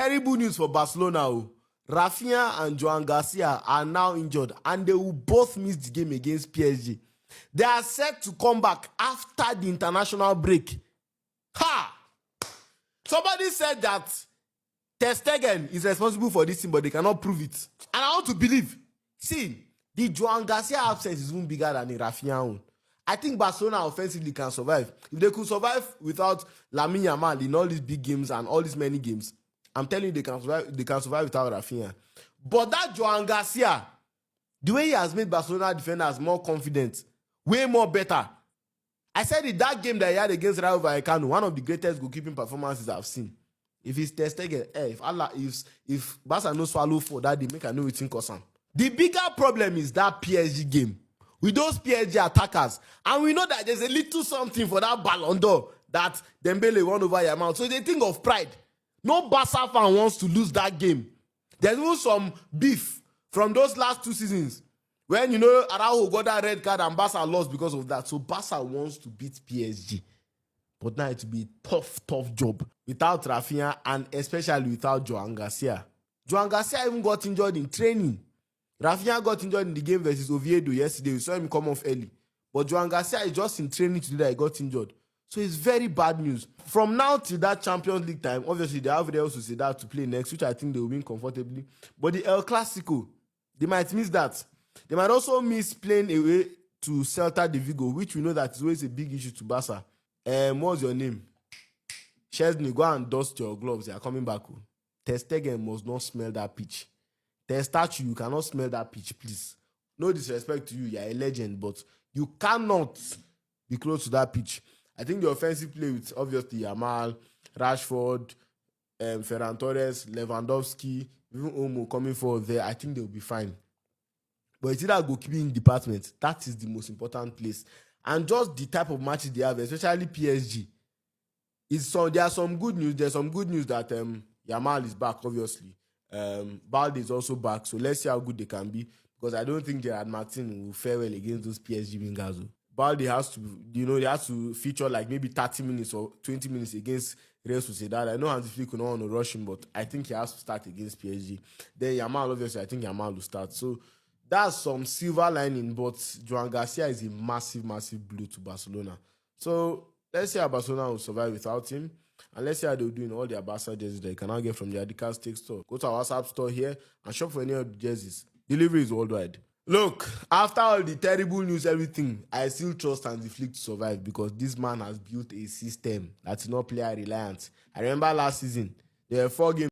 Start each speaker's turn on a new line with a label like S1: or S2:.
S1: terrible news for Barcelona. Raphina and Joan Garcia are now injured and they will both miss the game against PSG. They are set to come back after the international break. Ha! Somebody said that Ter Stegen is responsible for this thing, but they cannot prove it. And I want to believe. See, the Joan Garcia absence is even bigger than the Raphina own. I think Barcelona offensively can survive. If they could survive without Lamine Yamal in all these big games and all these many games, I'm telling you, they can survive without Raphina. But that Joan Garcia, the way he has made Barcelona defenders more confident, way more better. I said it, that game that he had against Rayo Vallecano, one of the greatest goalkeeping performances I've seen. If it's Ter Stegen, if Barca no swallow for that, they make a know it's in Kosan. The bigger problem is that PSG game with those PSG attackers, and we know that there's a little something for that Ballon d'Or that Dembele won over Yamal. So they think of pride. No Barca fan wants to lose that game. There's even some beef from those last 2 seasons when, you know, Araujo got that red card and Barca lost because of that. So Barca wants to beat PSG. But now it will be a tough job without Raphina and especially without Joan Garcia. Joan Garcia even got injured in training. Raphina got injured in the game versus Oviedo yesterday. We saw him come off early. But Joan Garcia is just in training today that he got injured. So it's very bad news. From now till that Champions League time, obviously they have Real Sociedad to play next, which I think they will win comfortably. But the El Clasico, they might miss that. They might also miss playing away to Celta de Vigo, which we know that is always a big issue to Barca. What's your name? Chesney, go and dust your gloves. They are coming back. Ter Stegen must not smell that pitch. Ter Statue, you cannot smell that pitch, please. No disrespect to you, you're a legend, but you cannot be close to that pitch. I think the offensive play with obviously Yamal, Rashford, Ferran Torres, Lewandowski, even Omo coming forward there, I think they'll be fine. But it's either goalkeeping department. That is the most important place. And just the type of matches they have, especially PSG. There are some good news. There's some good news that Yamal is back, obviously. Balde is also back. So let's see how good they can be. Because I don't think Gerard Martin will fare well against those PSG wingers. Balde has to, they have to feature like maybe 30 minutes or 20 minutes against Real Sociedad. I know Hansi Flick will not want to rush him, but I think he has to start against PSG. Then Yamal, obviously, I think Yamal will start. So that's some silver lining, but Joan Garcia is a massive blow to Barcelona. So let's see how Barcelona will survive without him. And let's see how they'll do in all their Barca jerseys that you can now get from the Adidas Take store. Go to our WhatsApp store here and shop for any of the jerseys. Delivery is worldwide. Look, after all the terrible news, everything, I still trust Hansi Flick to survive because this man has built a system that is not player reliant. I remember last season, there were 4 games